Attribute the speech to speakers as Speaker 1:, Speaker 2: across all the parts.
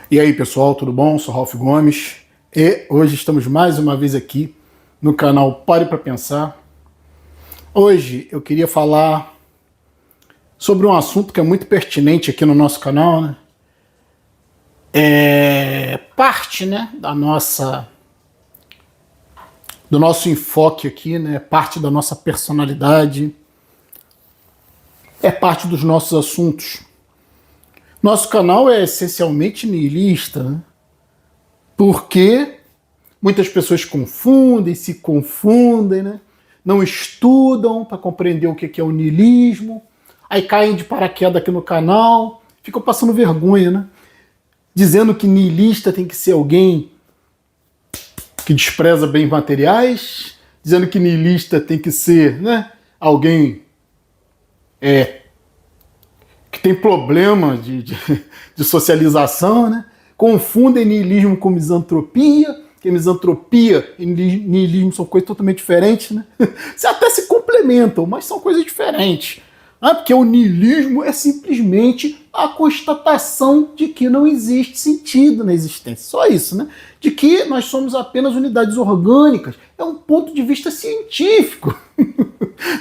Speaker 1: E aí pessoal, tudo bom? Sou Ralph Gomes e hoje estamos mais uma vez aqui no canal Pare para Pensar. Hoje eu queria falar sobre um assunto que é muito pertinente aqui no nosso canal, né? É parte, né, do nosso enfoque aqui, né? Parte da nossa personalidade, é parte dos nossos assuntos. Nosso canal é essencialmente niilista, né? Porque muitas pessoas se confundem, né? Não estudam para compreender o que é o niilismo, aí caem de paraquedas aqui no canal, ficam passando vergonha, né? Dizendo que niilista tem que ser alguém que despreza bens materiais, dizendo que niilista tem que ser, né, alguém que tem problema de socialização, né? Confundem niilismo com misantropia, que misantropia e niilismo são coisas totalmente diferentes, né? Até se complementam, mas são coisas diferentes. Porque o niilismo é simplesmente a constatação de que não existe sentido na existência. Só isso, né? De que nós somos apenas unidades orgânicas. É um ponto de vista científico.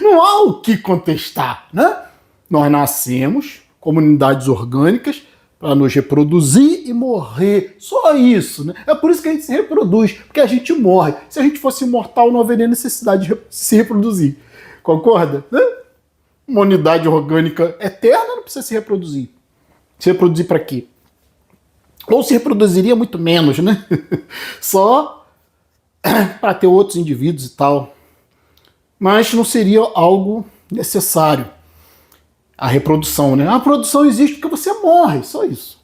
Speaker 1: Não há o que contestar, né? Nós nascemos como unidades orgânicas para nos reproduzir e morrer. Só isso, né? É por isso que a gente se reproduz, porque a gente morre. Se a gente fosse imortal, não haveria necessidade de se reproduzir. Concorda? Né? Uma unidade orgânica eterna não precisa se reproduzir. Se reproduzir para quê? Ou se reproduziria muito menos, né? Só para ter outros indivíduos e tal. Mas não seria algo necessário. A reprodução, né? A produção existe porque você morre, só isso.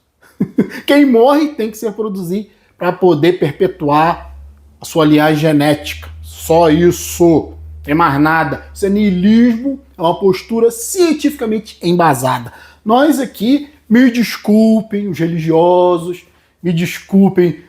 Speaker 1: Quem morre tem que se reproduzir para poder perpetuar a sua linhagem genética. Só isso. Não tem mais nada. Isso é niilismo, é uma postura cientificamente embasada. Nós aqui, me desculpem os religiosos, me desculpem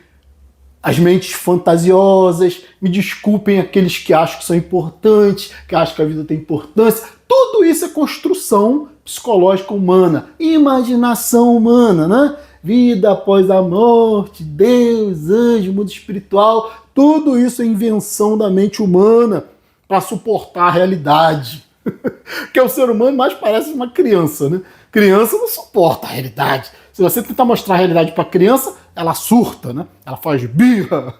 Speaker 1: as mentes fantasiosas, me desculpem aqueles que acham que são importantes, que acham que a vida tem importância. Tudo isso é construção psicológica humana, imaginação humana, né? Vida após a morte, Deus, anjo, mundo espiritual, tudo isso é invenção da mente humana para suportar a realidade. Porque o ser humano mais parece uma criança, né? Criança não suporta a realidade. Se você tentar mostrar a realidade para criança, ela surta, né? Ela faz birra.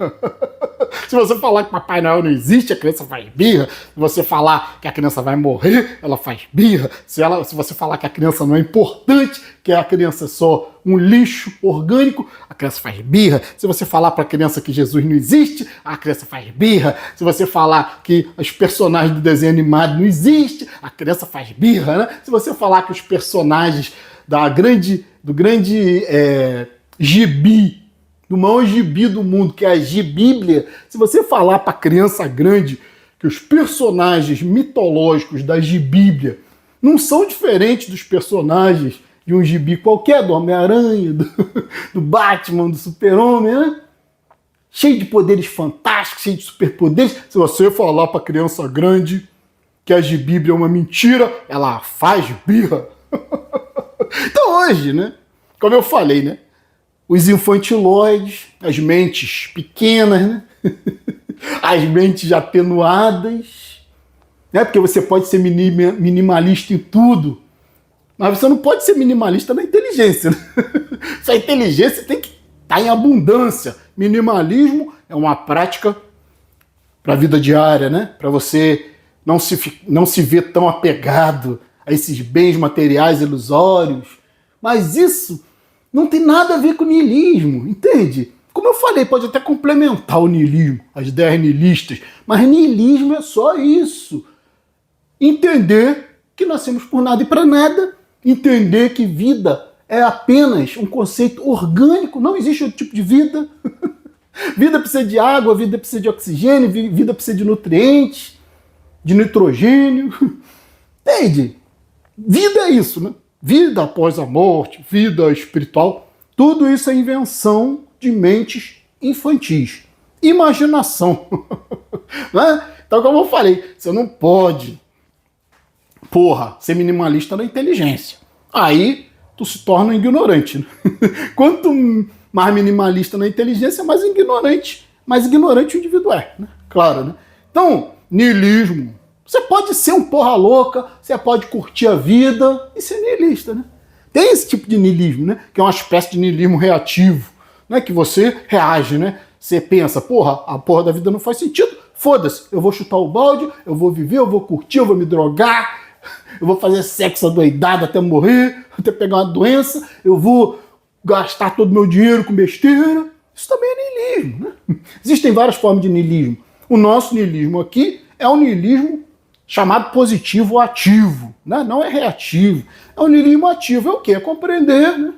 Speaker 1: Se você falar que Papai Noel não existe, a criança faz birra. Se você falar que a criança vai morrer, ela faz birra. Se você falar que a criança não é importante, que a criança é só um lixo orgânico, a criança faz birra. Se você falar para a criança que Jesus não existe, a criança faz birra. Se você falar que os personagens do desenho animado não existem, a criança faz birra, né? Se você falar que os personagens do grande gibi, do maior gibi do mundo, que é a Gibíblia, se você falar para criança grande que os personagens mitológicos da Gibíblia não são diferentes dos personagens de um gibi qualquer, do Homem-Aranha, do Batman, do Super-Homem, né? Cheio de poderes fantásticos, cheio de superpoderes. Se você falar para criança grande que a Gibíblia é uma mentira, ela faz birra. Então hoje, né, como eu falei, né, os infantiloides, as mentes pequenas, né, as mentes atenuadas, né, porque você pode ser minimalista em tudo, mas você não pode ser minimalista na inteligência. Né? Essa inteligência tem que estar em abundância. Minimalismo é uma prática para a vida diária, né, para você não se ver tão apegado a esses bens materiais ilusórios. Mas isso não tem nada a ver com o niilismo, entende? Como eu falei, pode até complementar o niilismo, as ideias niilistas, mas niilismo é só isso. Entender que nascemos por nada e para nada, entender que vida é apenas um conceito orgânico, não existe outro tipo de vida. Vida precisa de água, vida precisa de oxigênio, vida precisa de nutrientes, de nitrogênio. Entende? Vida é isso, né? Vida após a morte, vida espiritual, tudo isso é invenção de mentes infantis. Imaginação. Né? Então, como eu falei, você não pode, ser minimalista na inteligência. Aí, tu se torna um ignorante. Né? Quanto mais minimalista na inteligência, mais ignorante o indivíduo é, né? Claro, né? Então, niilismo. Você pode ser um porra louca, você pode curtir a vida e ser niilista, né? Tem esse tipo de niilismo, né? Que é uma espécie de niilismo reativo, né? Que você reage, né? Você pensa, porra, a porra da vida não faz sentido, foda-se, eu vou chutar o balde, eu vou viver, eu vou curtir, eu vou me drogar, eu vou fazer sexo adoidado até morrer, até pegar uma doença, eu vou gastar todo o meu dinheiro com besteira. Isso também é niilismo, né? Existem várias formas de niilismo. O nosso niilismo aqui é um niilismo chamado positivo ou ativo, né? Não é reativo. É um niilismo ativo. É o quê? É compreender, né?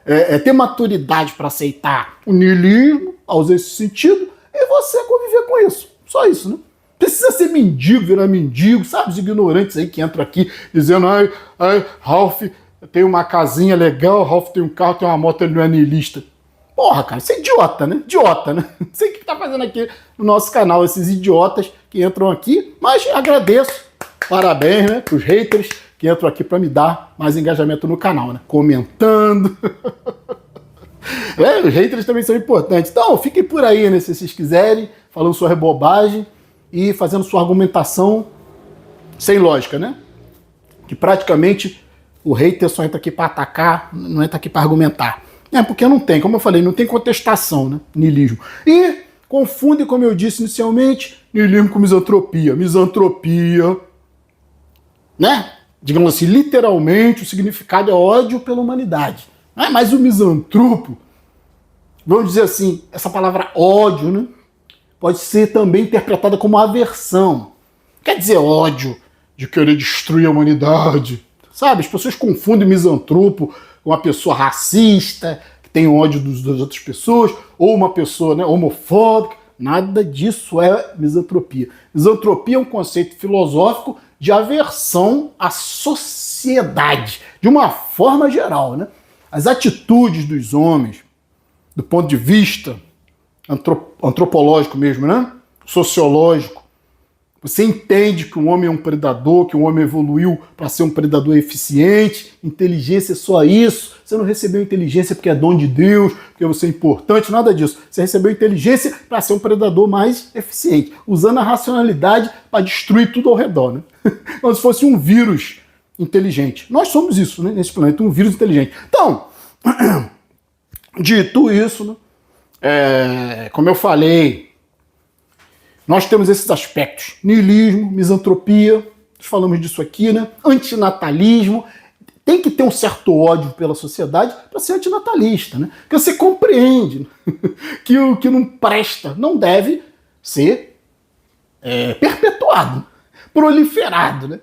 Speaker 1: É ter maturidade para aceitar o niilismo, usar esse sentido, e você conviver com isso. Só isso, né? Precisa ser mendigo, virar mendigo, sabe? Os ignorantes aí que entram aqui dizendo, ai, Ralph tem uma casinha legal, Ralph tem um carro, tem uma moto, ele não é niilista. Porra, cara, isso é idiota, né? Idiota, né? Não sei o que tá fazendo aqui no nosso canal, esses idiotas que entram aqui, mas agradeço, parabéns, né, pros haters que entram aqui para me dar mais engajamento no canal, né? Comentando. Os haters também são importantes. Então, fiquem por aí, né, se vocês quiserem, falando sua bobagem e fazendo sua argumentação sem lógica, né? Que praticamente o hater só entra aqui para atacar, não entra aqui para argumentar. É porque não tem, como eu falei, não tem contestação, né? Niilismo. E confunde, como eu disse inicialmente, niilismo com misantropia. Misantropia, né? Digamos assim, literalmente, o significado é ódio pela humanidade. Mas o misantropo, vamos dizer assim, essa palavra ódio, né? Pode ser também interpretada como aversão. Quer dizer ódio de querer destruir a humanidade. Sabe, as pessoas confundem misantropo com uma pessoa racista, que tem ódio das outras pessoas, ou uma pessoa, né, homofóbica. Nada disso é misantropia. Misantropia é um conceito filosófico de aversão à sociedade, de uma forma geral, né? As atitudes dos homens, do ponto de vista antropológico mesmo, né? Sociológico. Você entende que o homem é um predador, que o homem evoluiu para ser um predador eficiente, inteligência é só isso, você não recebeu inteligência porque é dom de Deus, porque você é importante, nada disso. Você recebeu inteligência para ser um predador mais eficiente, usando a racionalidade para destruir tudo ao redor, né? Como se fosse um vírus inteligente. Nós somos isso, né, nesse planeta, um vírus inteligente. Então, dito isso, né, como eu falei, nós temos esses aspectos, niilismo, misantropia, falamos disso aqui, né? Antinatalismo, tem que ter um certo ódio pela sociedade para ser antinatalista, né? Porque você compreende que o que não presta não deve ser perpetuado, proliferado, né?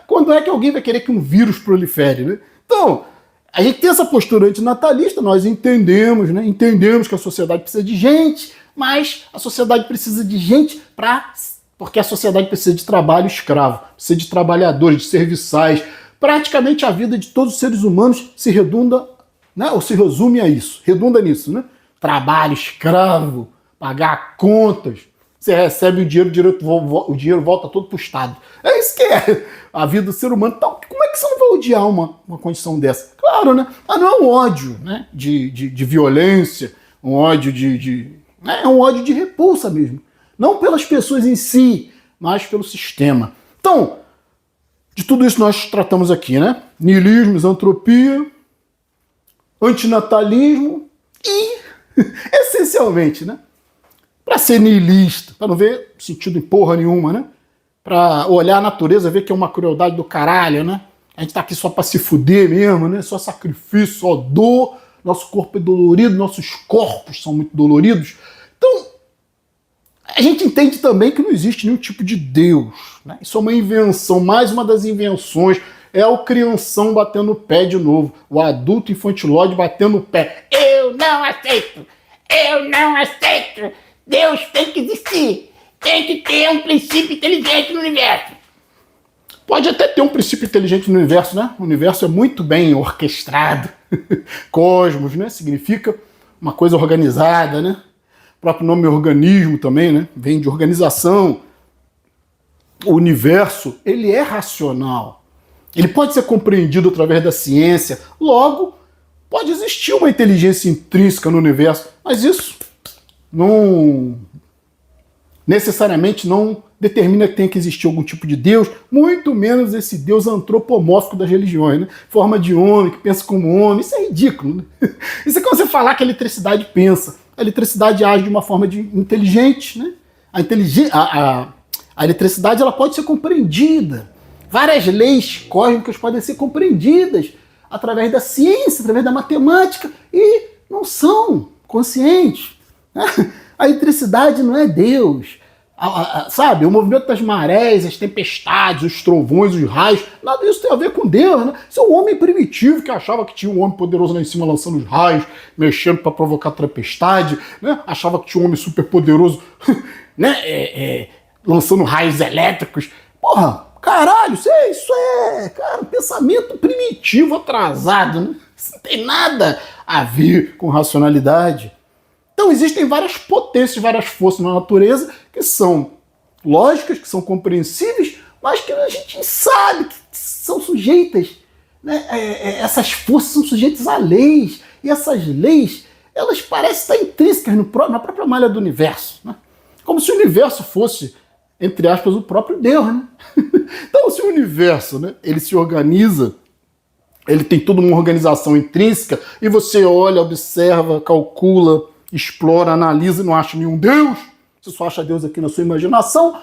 Speaker 1: Quando é que alguém vai querer que um vírus prolifere, né? Então, a gente tem essa postura antinatalista, nós entendemos, né? Entendemos que a sociedade precisa de gente, mas a sociedade precisa de gente porque a sociedade precisa de trabalho escravo, precisa de trabalhadores, de serviçais. Praticamente a vida de todos os seres humanos se redunda, né, ou se resume a isso, redunda nisso, né? Trabalho escravo, pagar contas, você recebe o dinheiro volta todo para o Estado. É isso que é a vida do ser humano. Então, como é que você não vai odiar uma condição dessa? Claro, né? Mas não é um ódio, né, de violência, um ódio é um ódio de repulsa mesmo. Não pelas pessoas em si, mas pelo sistema. Então, de tudo isso nós tratamos aqui, né? Niilismo, misantropia, antinatalismo e, essencialmente, né? Para ser niilista, para não ver sentido em porra nenhuma, né? Para olhar a natureza, ver que é uma crueldade do caralho, né? A gente tá aqui só para se fuder mesmo, né? Só sacrifício, só dor. Nosso corpo é dolorido, nossos corpos são muito doloridos. Então, a gente entende também que não existe nenhum tipo de Deus, né? Isso é uma invenção, mais uma das invenções. É o crianção batendo o pé de novo, o adulto infantilóide batendo o pé. Eu não aceito! Eu não aceito! Deus tem que existir! Tem que ter um princípio inteligente no universo! Pode até ter um princípio inteligente no universo, né? O universo é muito bem orquestrado. Cosmos, né? Significa uma coisa organizada, né? O próprio nome organismo também, né? Vem de organização. O universo, ele é racional. Ele pode ser compreendido através da ciência. Logo, Pode existir uma inteligência intrínseca no universo, mas isso não necessariamente não determina que tem que existir algum tipo de Deus, muito menos esse Deus antropomórfico das religiões, né? Forma de homem, que pensa como homem, isso é ridículo, né? Isso é como você falar que a eletricidade pensa. A eletricidade age de uma forma inteligente, né? A eletricidade ela pode ser compreendida. Várias leis cósmicas podem ser compreendidas através da ciência, através da matemática, e não são conscientes. A eletricidade não é Deus. Sabe, o movimento das marés, as tempestades, os trovões, os raios, nada disso tem a ver com Deus, né? Isso é um homem primitivo que achava que tinha um homem poderoso lá em cima lançando os raios, mexendo para provocar tempestade, né? Achava que tinha um homem super poderoso, né? Lançando raios elétricos. Porra, caralho, isso é, cara, um pensamento primitivo atrasado, né? Isso não tem nada a ver com racionalidade. Então existem várias potências, várias forças na natureza que são lógicas, que são compreensíveis, mas que a gente sabe que são sujeitas, né? Essas forças são sujeitas a leis, e essas leis, elas parecem estar intrínsecas na própria malha do universo, né? Como se o universo fosse, entre aspas, o próprio Deus, né? Então, se o universo, né, ele se organiza, ele tem toda uma organização intrínseca, e você olha, observa, calcula, explora, analisa e não acha nenhum Deus, você só acha Deus aqui na sua imaginação,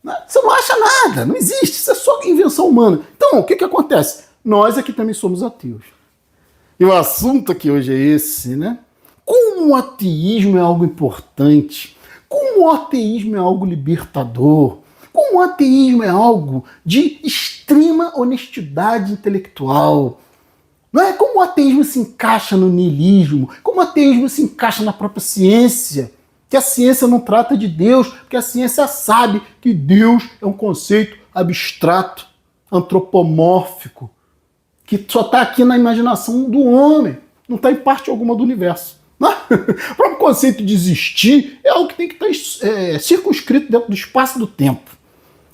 Speaker 1: né? Você não acha nada, não existe, isso é só invenção humana. Então, o que acontece? Nós aqui também somos ateus. E o assunto aqui hoje é esse, né? Como o ateísmo é algo importante, como o ateísmo é algo libertador, como o ateísmo é algo de extrema honestidade intelectual. Não é como o ateísmo se encaixa no niilismo, como o ateísmo se encaixa na própria ciência, que a ciência não trata de Deus, porque a ciência sabe que Deus é um conceito abstrato, antropomórfico, que só está aqui na imaginação do homem, não está em parte alguma do universo. O próprio conceito de existir é algo que tem que estar circunscrito dentro do espaço e do tempo.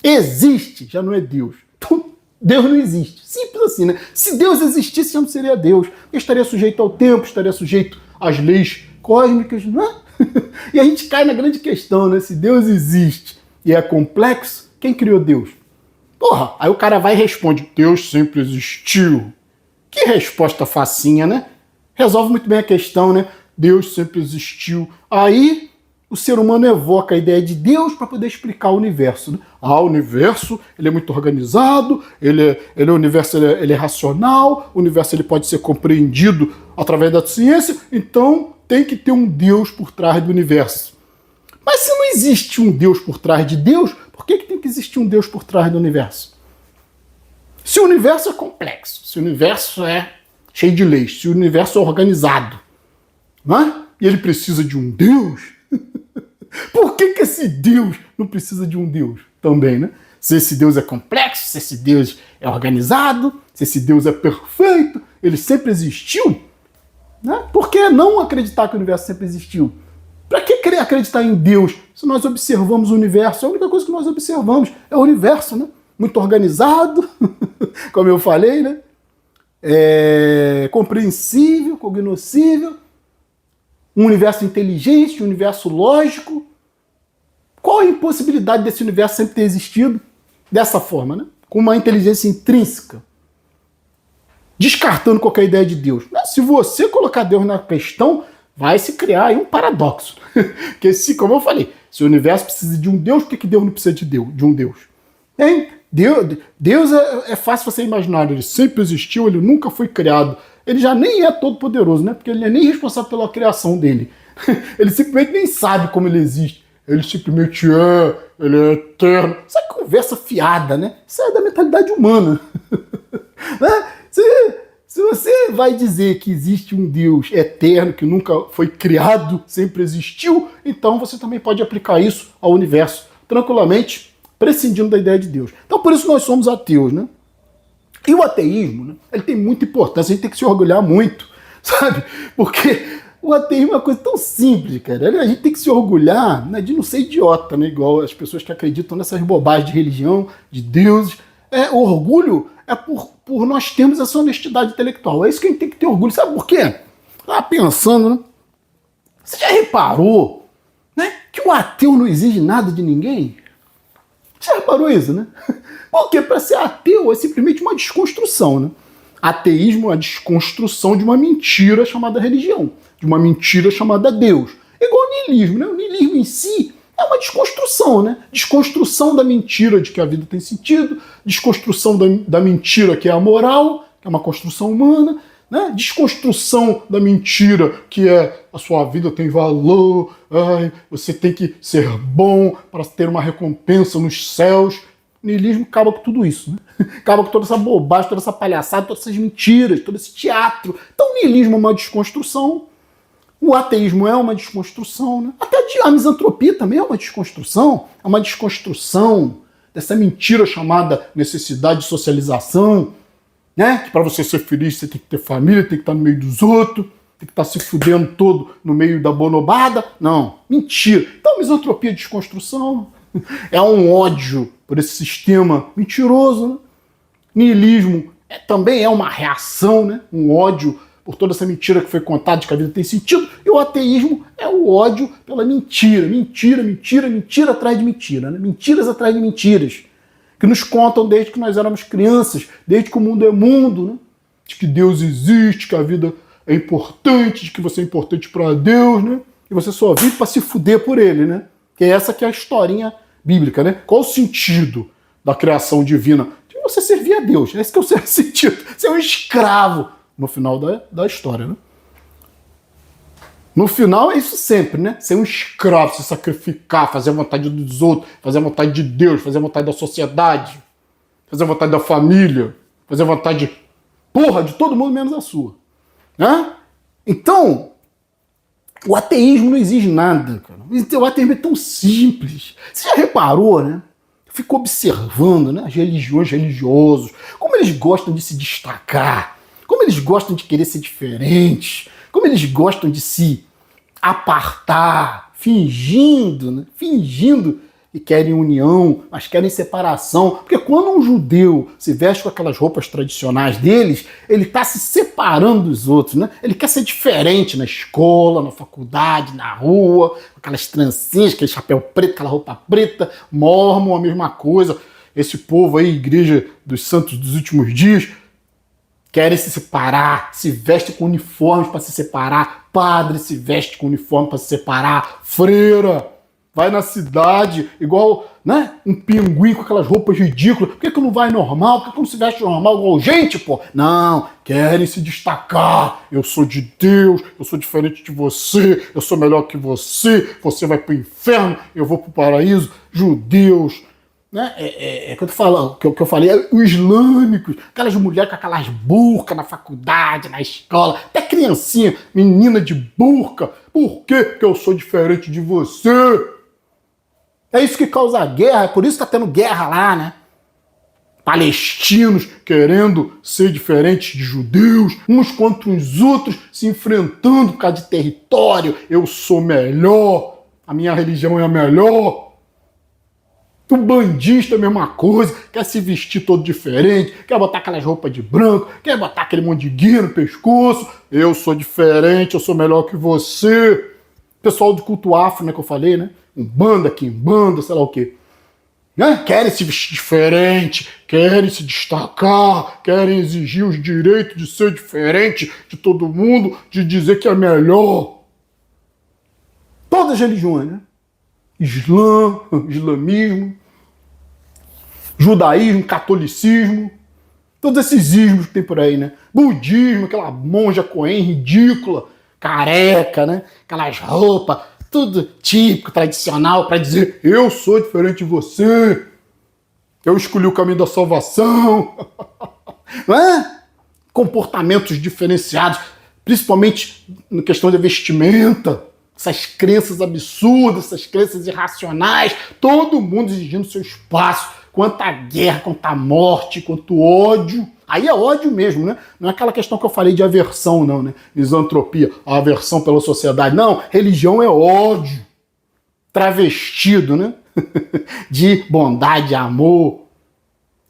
Speaker 1: Existe, já não é Deus. Então, Deus não existe. Simples assim, né? Se Deus existisse, já não seria Deus. Ele estaria sujeito ao tempo, estaria sujeito às leis cósmicas, não é? E a gente cai na grande questão, né? Se Deus existe e é complexo, quem criou Deus? Porra, aí o cara vai e responde, Deus sempre existiu. Que resposta facinha, né? Resolve muito bem a questão, né? Deus sempre existiu. Aí o ser humano evoca a ideia de Deus para poder explicar o universo, né? O universo ele é muito organizado, o universo ele é racional, o universo ele pode ser compreendido através da ciência, então tem que ter um Deus por trás do universo. Mas se não existe um Deus por trás de Deus, por que tem que existir um Deus por trás do universo? Se o universo é complexo, se o universo é cheio de leis, se o universo é organizado, não é? E ele precisa de um Deus, por que esse Deus não precisa de um Deus também, né? Se esse Deus é complexo, se esse Deus é organizado, se esse Deus é perfeito, ele sempre existiu, né? Por que não acreditar que o universo sempre existiu? Para que querer acreditar em Deus se nós observamos o universo? A única coisa que nós observamos é o universo, né? Muito organizado, como eu falei, né? Compreensível, cognoscível, um universo inteligente, um universo lógico. Qual a impossibilidade desse universo sempre ter existido dessa forma, né? Com uma inteligência intrínseca, descartando qualquer ideia de Deus. Se você colocar Deus na questão, vai se criar aí um paradoxo. Porque, como eu falei, se o universo precisa de um Deus, por que Deus não precisa de um Deus? Hein? Deus é fácil você imaginar, ele sempre existiu, ele nunca foi criado. Ele já nem é todo poderoso, né? Porque ele não é nem responsável pela criação dele. Ele simplesmente nem sabe como ele existe. Ele simplesmente ele é eterno. Isso é conversa fiada, né? Isso é da mentalidade humana. Né? Se você vai dizer que existe um Deus eterno, que nunca foi criado, sempre existiu, então você também pode aplicar isso ao universo, tranquilamente, prescindindo da ideia de Deus. Então por isso nós somos ateus, né? E o ateísmo, né, ele tem muita importância, a gente tem que se orgulhar muito, sabe? Porque o ateísmo é uma coisa tão simples, cara. A gente tem que se orgulhar, né, de não ser idiota, né? Igual as pessoas que acreditam nessas bobagens de religião, de deuses. O orgulho é por nós termos essa honestidade intelectual. É isso que a gente tem que ter orgulho. Sabe por quê? Estava pensando, né? Você já reparou, né, que o ateu não exige nada de ninguém? Você já reparou isso, né? Porque para ser ateu é simplesmente uma desconstrução, né? Ateísmo é a desconstrução de uma mentira chamada religião, de uma mentira chamada Deus. Igual o niilismo, né? O niilismo em si é uma desconstrução, né? Desconstrução da mentira de que a vida tem sentido, desconstrução da mentira que é a moral, que é uma construção humana, né? Desconstrução da mentira que é a sua vida tem valor, você tem que ser bom para ter uma recompensa nos céus. O niilismo acaba com tudo isso, né? Acaba com toda essa bobagem, toda essa palhaçada, todas essas mentiras, todo esse teatro. Então o niilismo é uma desconstrução, o ateísmo é uma desconstrução, né? Até a misantropia também é uma desconstrução dessa mentira chamada necessidade de socialização, né? Que para você ser feliz você tem que ter família, tem que estar no meio dos outros, tem que estar se fudendo todo no meio da bonobada. Não, mentira. Então misantropia é desconstrução, é um ódio por esse sistema mentiroso, né? Niilismo também é uma reação, né? Um ódio por toda essa mentira que foi contada de que a vida tem sentido, e o ateísmo é o ódio pela mentira, mentira atrás de mentira, né? Mentiras atrás de mentiras, que nos contam desde que nós éramos crianças, desde que o mundo é mundo, né? De que Deus existe, que a vida é importante, de que você é importante para Deus, né? E você só vive para se fuder por ele, né? Que essa que é a historinha bíblica, né? Qual o sentido da criação divina? De você servir a Deus, esse que é o seu sentido. Você é um escravo no final da história, né? No final é isso sempre, né? Ser um escravo, se sacrificar, fazer a vontade dos outros, fazer a vontade de Deus, fazer a vontade da sociedade, fazer a vontade da família, fazer a vontade de todo mundo menos a sua, né? Então, o ateísmo não exige nada, cara. O ateísmo é tão simples. Você já reparou, né? Eu fico observando, né, as religiões, religiosos, como eles gostam de se destacar, como eles gostam de querer ser diferentes, como eles gostam de se apartar, fingindo que querem união, mas querem separação. Porque quando um judeu se veste com aquelas roupas tradicionais deles, ele está se separando dos outros, né? Ele quer ser diferente na escola, na faculdade, na rua, com aquelas trancinhas, aquele chapéu preto, aquela roupa preta, mormon, a mesma coisa. Esse povo aí, Igreja dos Santos dos Últimos Dias, querem se separar, se vestem com uniformes para se separar, padre se veste com uniforme para se separar, freira vai na cidade igual, né, um pinguim com aquelas roupas ridículas. Por que não vai normal? Por que não se veste normal igual gente, pô? Não, querem se destacar. Eu sou de Deus, eu sou diferente de você, eu sou melhor que você, você vai pro inferno, eu vou pro paraíso. Judeus, né? Que eu falei, os islâmicos, aquelas mulheres com aquelas burcas na faculdade, na escola, até criancinha, menina de burca. Por quê? Porque eu sou diferente de você. É isso que causa guerra, é por isso que tá tendo guerra lá, né? Palestinos querendo ser diferentes de judeus, uns contra os outros, se enfrentando por causa de território. Eu sou melhor, a minha religião é a melhor. O bandista é a mesma coisa, quer se vestir todo diferente, quer botar aquelas roupas de branco, quer botar aquele monte de guia no pescoço. Eu sou diferente, eu sou melhor que você. Pessoal do culto afro, né, que eu falei, né? Umbanda, quimbanda, sei lá o quê. Né? Querem se vestir diferente, querem se destacar, querem exigir os direitos de ser diferente de todo mundo, de dizer que é melhor. Todas as religiões, né? Islamismo, judaísmo, catolicismo, todos esses ismos que tem por aí, né? Budismo, aquela monja coen ridícula, careca, né? Aquelas roupas, tudo típico, tradicional, para dizer, eu sou diferente de você, eu escolhi o caminho da salvação, não é? Comportamentos diferenciados, principalmente na questão da vestimenta, essas crenças absurdas, essas crenças irracionais, todo mundo exigindo seu espaço, quanta guerra, quanta morte, quanto ódio. Aí é ódio mesmo, né? Não é aquela questão que eu falei de aversão, não, né? Misantropia, a aversão pela sociedade. Não, religião é ódio. Travestido, né? De bondade, amor,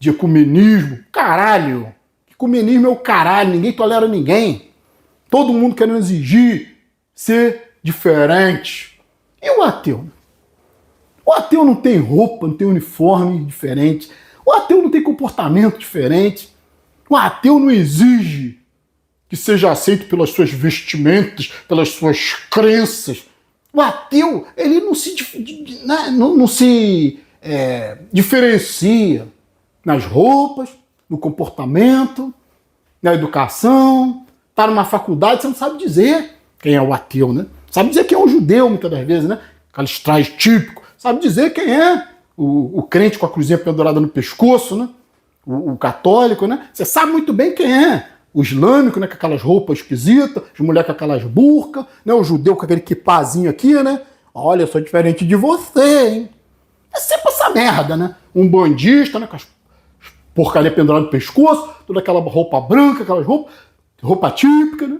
Speaker 1: de ecumenismo. Caralho! Ecumenismo é o caralho, ninguém tolera ninguém. Todo mundo querendo exigir ser diferente. E o ateu? O ateu não tem roupa, não tem uniforme diferente. O ateu não tem comportamento diferente. O ateu não exige que seja aceito pelas suas vestimentas, pelas suas crenças. O ateu, ele não se diferencia nas roupas, no comportamento, na educação. Tá numa faculdade, você não sabe dizer quem é o ateu, né? Sabe dizer quem é o judeu, muitas das vezes, né? Aqueles trajes típicos. Sabe dizer quem é o crente com a cruzinha pendurada no pescoço, né? O católico, né? Você sabe muito bem quem é. O islâmico, né? Com aquelas roupas esquisitas, as mulheres com aquelas burcas, né? O judeu com aquele quipazinho aqui, né? Olha, eu sou diferente de você, hein? É sempre essa merda, né? Um bandista, né? Com as porcaria pendurada no pescoço, toda aquela roupa branca, aquelas roupa típica, né?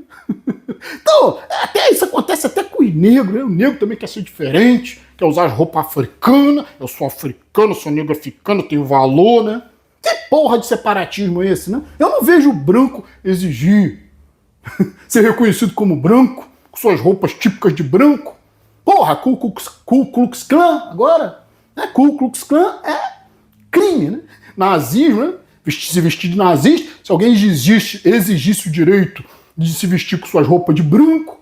Speaker 1: Então, até isso acontece até com os negros, né? O negro também quer ser diferente, quer usar as roupas africanas. Eu sou africano, sou negro africano, tenho valor, né? Que porra de separatismo é esse, né? Eu não vejo o branco exigir ser reconhecido como branco, com suas roupas típicas de branco. Porra, Ku Klux Klan agora, né? Ku Klux Klan é crime, né? Nazismo, né? Se vestir de nazista, se alguém exigisse o direito de se vestir com suas roupas de branco,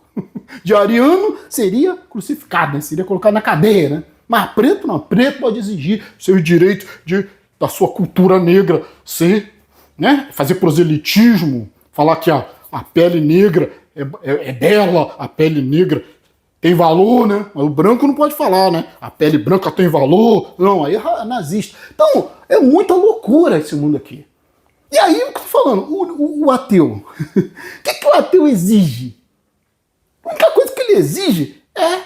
Speaker 1: de ariano, seria crucificado, né? Seria colocado na cadeia, né? Mas preto não, preto pode exigir seus direitos da sua cultura negra ser, né? Fazer proselitismo, falar que a pele negra é bela, a pele negra tem valor, né? Mas o branco não pode falar, né? A pele branca tem valor. Não, aí é nazista. Então, é muita loucura esse mundo aqui. E aí, o que eu tô falando? O ateu. O que o ateu exige? A única coisa que ele exige é...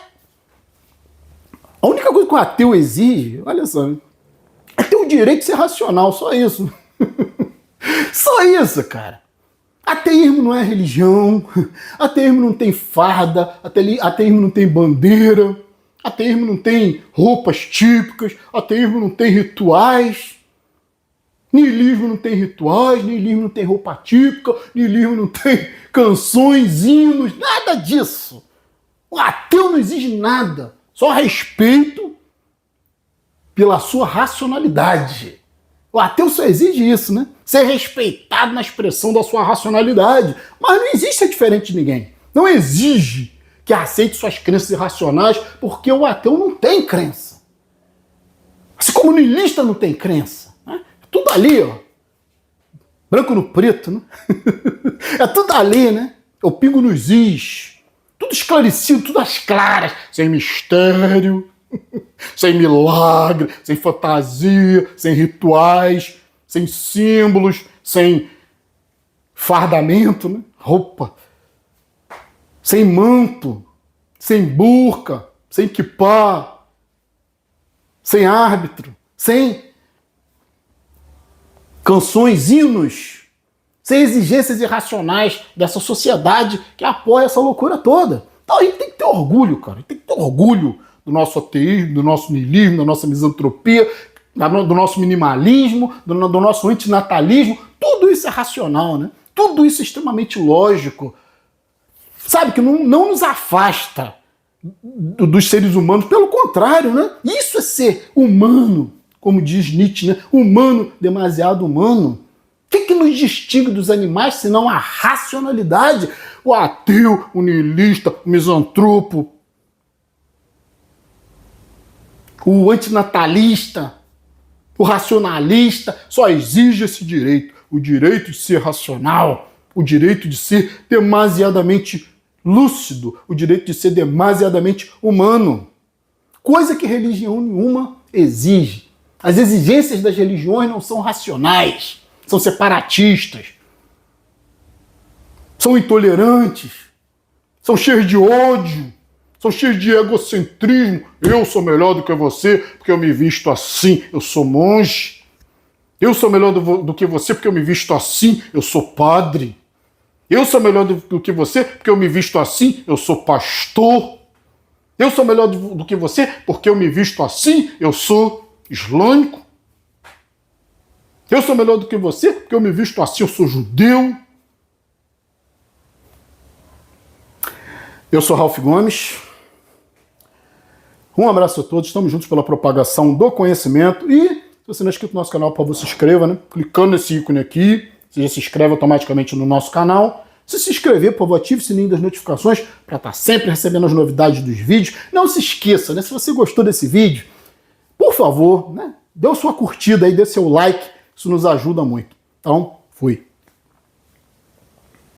Speaker 1: A única coisa que o ateu exige, olha só, é ter o direito de ser racional, só isso. Só isso, cara. Ateísmo não é religião, ateísmo não tem farda, ateísmo não tem bandeira, ateísmo não tem roupas típicas, ateísmo não tem rituais, niilismo não tem rituais, niilismo não tem roupa típica, niilismo não tem canções, hinos, nada disso. O ateu não exige nada, só respeito pela sua racionalidade. O ateu só exige isso, né? Ser respeitado na expressão da sua racionalidade. Mas não existe ser diferente de ninguém. Não exige que aceite suas crenças irracionais, porque o ateu não tem crença. Assim como o niilista não tem crença. Né? É tudo ali, ó. Branco no preto, né? É tudo ali, né? É o pingo nos is. Tudo esclarecido, tudo às claras. Sem mistério. Sem milagre, sem fantasia, sem rituais, sem símbolos, sem fardamento, né? Roupa, sem manto, sem burca, sem quipá, sem árbitro, sem canções, hinos, sem exigências irracionais dessa sociedade que apoia essa loucura toda. Então a gente tem que ter orgulho, cara. A gente tem que ter orgulho do nosso ateísmo, do nosso niilismo, da nossa misantropia, do nosso minimalismo, do nosso antinatalismo. Tudo isso é racional, né? Tudo isso é extremamente lógico. Sabe, que não nos afasta dos seres humanos. Pelo contrário, né? Isso é ser humano, como diz Nietzsche, né? Humano, demasiado humano. O que nos distingue dos animais, senão a racionalidade? O ateu, o niilista, o misantropo, o antinatalista, o racionalista, só exige esse direito. O direito de ser racional, o direito de ser demasiadamente lúcido, o direito de ser demasiadamente humano. Coisa que religião nenhuma exige. As exigências das religiões não são racionais, são separatistas, são intolerantes, são cheios de ódio, são cheios de egocentrismo. Eu sou melhor do que você porque eu me visto assim, eu sou monge. Eu sou melhor do que você porque eu me visto assim, eu sou padre. Eu sou melhor do que você porque eu me visto assim, eu sou pastor. Eu sou melhor do que você porque eu me visto assim, eu sou islâmico. Eu sou melhor do que você porque eu me visto assim, eu sou judeu. Eu sou Ralph Gomes. Um abraço a todos, estamos juntos pela propagação do conhecimento. E se você não é inscrito no nosso canal, por favor, se inscreva, né? Clicando nesse ícone aqui, você já se inscreve automaticamente no nosso canal. Se inscrever, por favor, ative o sininho das notificações para estar sempre recebendo as novidades dos vídeos. Não se esqueça, né? Se você gostou desse vídeo, por favor, né? Dê a sua curtida aí, dê seu like, isso nos ajuda muito. Então, fui.